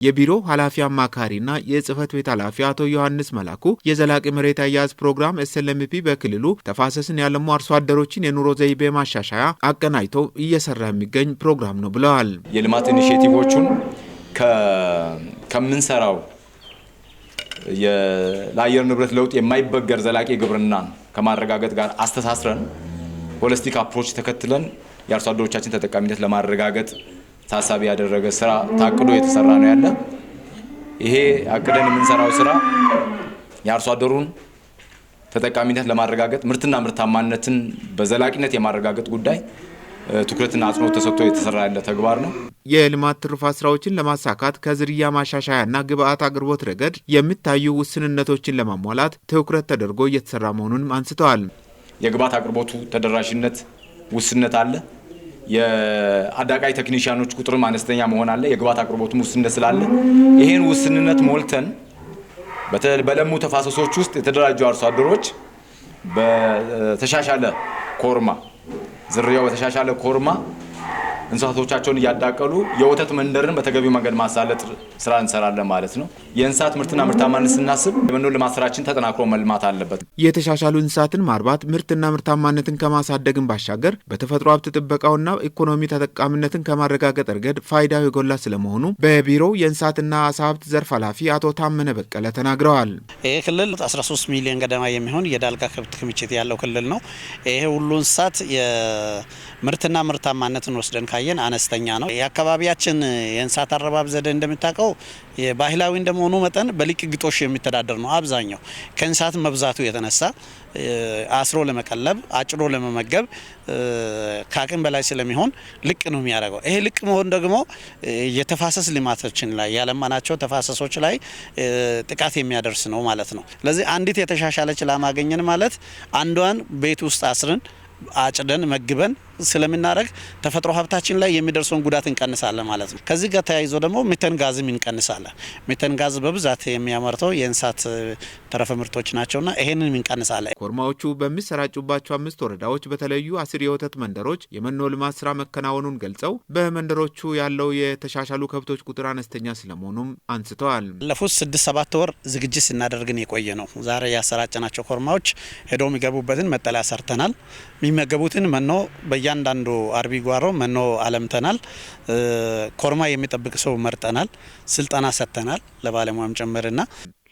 የቢሮ ኃላፊ አማካሪና የጽህፈት ቤት ኃላፊ አቶ ዮሐንስ መላኩ የዘላቂ መሬት አያያዝ ፕሮግራም SLMP በክልሉ ተፋሰስን ያለሙ አርሶ አደሮችን የኑሮ ዘይቤ ማሻሻያ አቀናጅቶ እየሰራ የሚገኝ ፕሮግራም ነው ብለዋል። የልማት ኢኒሼቲቮቹን ከምንሰራው የአየር ንብረት ለውጥ የማይበገር ዘላቂ ግብርናን ከማረጋገጥ ጋር አስተሳስረን ሆሊስቲክ አፕሮች ተከትለን የአርሶ አደሮቻችን ተጠቃሚነት ለማረጋገጥ ታሳቢ ያደረገ ስራ ታቅዶ የተሰራ ነው ያለ። ይሄ አቅደን የምንሰራው ስራ የአርሶ አደሩን ተጠቃሚነት ለማረጋገጥ ምርትና ምርታማነትን በዘላቂነት የማረጋገጥ ጉዳይ ትኩረትና አጽንኦት ተሰጥቶ የተሰራ ያለ ተግባር ነው። የልማት ትሩፋት ስራዎችን ለማሳካት ከዝርያ ማሻሻያና ግብአት አቅርቦት ረገድ የሚታዩ ውስንነቶችን ለማሟላት ትኩረት ተደርጎ እየተሰራ መሆኑን አንስተዋል። የግብአት አቅርቦቱ ተደራሽነት ውስንነት አለ። የአዳቃይ ቴክኒሻኖች ቁጥርም አነስተኛ መሆን አለ። የግብአት አቅርቦቱም ውስንነት ስላለ ይሄን ውስንነት ሞልተን በለሙ ተፋሰሶች ውስጥ የተደራጁ አርሶ አደሮች በተሻሻለ ኮርማ ዝርያው በተሻሻለ ኮርማ እንስሳቶቻቸውን እያዳቀሉ የወተት መንደርን በተገቢው መንገድ ማሳለጥ ስራ እንሰራለን ማለት ነው። የእንስሳት ምርትና ምርታማነት ስናስብ የመኖ ልማት ስራችን ተጠናክሮ መልማት አለበት። የተሻሻሉ እንስሳትን ማርባት ምርትና ምርታማነትን ከማሳደግን ባሻገር በተፈጥሮ ሀብት ጥበቃውና ኢኮኖሚ ተጠቃሚነትን ከማረጋገጥ ረገድ ፋይዳው የጎላ ስለመሆኑ በቢሮው የእንስሳትና አሳ ሀብት ዘርፍ ኃላፊ አቶ ታመነ በቀለ ተናግረዋል። ይሄ ክልል 13 ሚሊዮን ገደማ የሚሆን የዳልጋ ከብት ክምችት ያለው ክልል ነው። ይሄ ሁሉ እንስሳት የምርትና ምርታማነትን ወስደን ካየን አነስተኛ ነው። የአካባቢያችን የእንስሳት አረባብ ዘዴ እንደምታውቀው ባህላዊ እንደመሆኑ መጠን በሊቅ ግጦሽ የሚተዳደር ነው። አብዛኛው ከእንስሳት መብዛቱ የተነሳ አስሮ ለመቀለብ አጭዶ ለመመገብ ከአቅም በላይ ስለሚሆን ልቅ ነው የሚያደርገው። ይሄ ልቅ መሆን ደግሞ የተፋሰስ ልማቶችን ላይ ያለማናቸው ተፋሰሶች ላይ ጥቃት የሚያደርስ ነው ማለት ነው። ስለዚህ አንዲት የተሻሻለች ላም አገኘን ማለት አንዷን ቤት ውስጥ አስረን አጭደን መግበን ስለምናረግ ተፈጥሮ ሀብታችን ላይ የሚደርሰውን ጉዳት እንቀንሳለን ማለት ነው። ከዚህ ጋር ተያይዞ ደግሞ ሚተን ጋዝም እንቀንሳለን። ሚተን ጋዝ በብዛት የሚያመርተው የእንስሳት ተረፈ ምርቶች ናቸውና ይሄንን እንቀንሳለን። ኮርማዎቹ በሚሰራጩባቸው 5 ወረዳዎች በተለዩ 10 የወተት መንደሮች የመኖ ልማት ስራ መከናወኑን ገልጸው በመንደሮቹ ያለው የተሻሻሉ ከብቶች ቁጥር አነስተኛ ስለመሆኑም አንስተዋል። ባለፉት 6-7 ወር ዝግጅት ስናደርግን የቆየ ነው። ዛሬ ያሰራጨናቸው ኮርማዎች ሄደው የሚገቡበትን መጠለያ ሰርተናል። የሚመገቡትን መኖ በእያንዳንዱ አርቢ ጓሮ መኖ አለምተናል። ኮርማ የሚጠብቅ ሰው መርጠናል። ስልጠና ሰጥተናል ለባለሙያም ጭምርና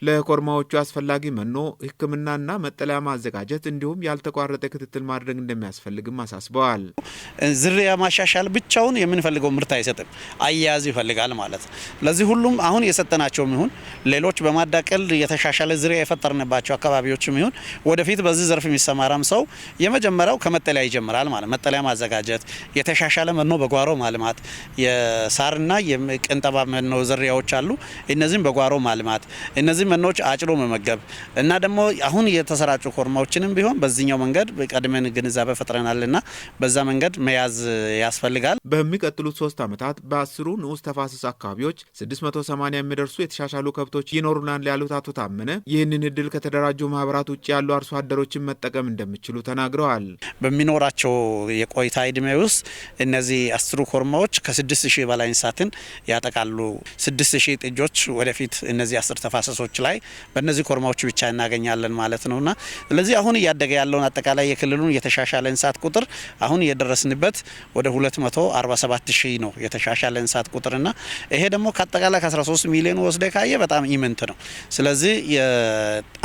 ለኮርማዎቹ አስፈላጊ መኖ፣ ሕክምናና መጠለያ ማዘጋጀት እንዲሁም ያልተቋረጠ ክትትል ማድረግ እንደሚያስፈልግም አሳስበዋል። ዝርያ ማሻሻል ብቻውን የምንፈልገው ምርት አይሰጥም፣ አያያዝ ይፈልጋል ማለት ነው። ለዚህ ሁሉም አሁን የሰጠናቸውም ይሁን ሌሎች በማዳቀል የተሻሻለ ዝርያ የፈጠርንባቸው አካባቢዎችም ይሁን ወደፊት በዚህ ዘርፍ የሚሰማራም ሰው የመጀመሪያው ከመጠለያ ይጀምራል ማለት መጠለያ ማዘጋጀት፣ የተሻሻለ መኖ በጓሮ ማልማት፣ የሳርና የቅንጠባ መኖ ዝርያዎች አሉ። እነዚህም በጓሮ ማልማት እነዚህ መኖች አጭሎ መመገብ እና ደግሞ አሁን የተሰራጩ ኮርማዎችንም ቢሆን በዚህኛው መንገድ ቀድመን ግንዛቤ ፈጥረናልና በዛ መንገድ መያዝ ያስፈልጋል። በሚቀጥሉት 3 ዓመታት በ10 ንዑስ ተፋሰስ አካባቢዎች 680 የሚደርሱ የተሻሻሉ ከብቶች ይኖሩናል ያሉት አቶ ታመነ ይህንን እድል ከተደራጁ ማህበራት ውጭ ያሉ አርሶ አደሮችን መጠቀም እንደሚችሉ ተናግረዋል። በሚኖራቸው የቆይታ ዕድሜ ውስጥ እነዚህ 10 ኮርማዎች ከ6000 በላይ እንስሳትን ያጠቃሉ። 6000 ጥጆች ወደፊት እነዚህ 10 ተፋሰሶች ላይ በእነዚህ ኮርማዎች ብቻ እናገኛለን ማለት ነውና ስለዚህ አሁን እያደገ ያለውን አጠቃላይ የክልሉን የተሻሻለ እንስሳት ቁጥር አሁን የደረስንበት ወደ 247000 ነው የተሻሻለ እንስሳት ቁጥርና ይሄ ደግሞ ከአጠቃላይ ከ13 ሚሊዮን ወስደ ካየ በጣም ኢምንት ነው። ስለዚህ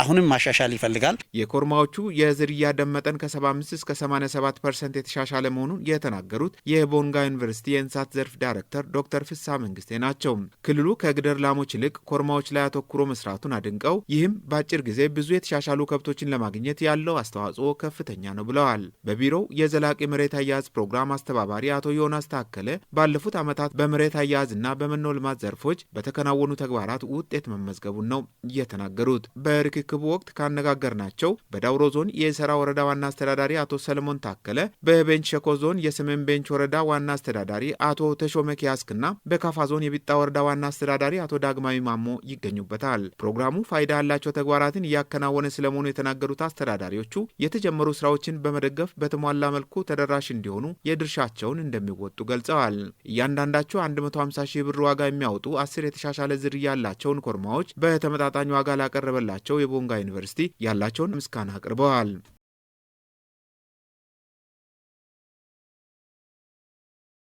አሁንም ማሻሻል ይፈልጋል። የኮርማዎቹ የዝርያ ደም መጠን ከ75 እስከ 87% የተሻሻለ መሆኑን የተናገሩት የቦንጋ ዩኒቨርሲቲ የእንስሳት ዘርፍ ዳይሬክተር ዶክተር ፍስሐ መንግስቴ ናቸው። ክልሉ ከግደር ላሞች ይልቅ ኮርማዎች ላይ አተኩሮ መስራቱን አድንቀው ይህም በአጭር ጊዜ ብዙ የተሻሻሉ ከብቶችን ለማግኘት ያለው አስተዋጽኦ ከፍተኛ ነው ብለዋል። በቢሮው የዘላቂ መሬት አያያዝ ፕሮግራም አስተባባሪ አቶ ዮናስ ታከለ ባለፉት ዓመታት በመሬት አያያዝና በመኖ ልማት ዘርፎች በተከናወኑ ተግባራት ውጤት መመዝገቡን ነው የተናገሩት። በርክክቡ ወቅት ካነጋገርናቸው በዳውሮ ዞን የሰራ ወረዳ ዋና አስተዳዳሪ አቶ ሰለሞን ታከለ፣ በቤንች ሸኮ ዞን የሰሜን ቤንች ወረዳ ዋና አስተዳዳሪ አቶ ተሾመ ኪያስክና በካፋ ዞን የቢጣ ወረዳ ዋና አስተዳዳሪ አቶ ዳግማዊ ማሞ ይገኙበታል። ፕሮግራሙ ፋይዳ ያላቸው ተግባራትን እያከናወነ ስለመሆኑ የተናገሩት አስተዳዳሪዎቹ የተጀመሩ ስራዎችን በመደገፍ በተሟላ መልኩ ተደራሽ እንዲሆኑ የድርሻቸውን እንደሚወጡ ገልጸዋል። እያንዳንዳቸው 150 ሺህ ብር ዋጋ የሚያወጡ 10 የተሻሻለ ዝርያ ያላቸውን ኮርማዎች በተመጣጣኝ ዋጋ ላቀረበላቸው የቦንጋ ዩኒቨርሲቲ ያላቸውን ምስጋና አቅርበዋል።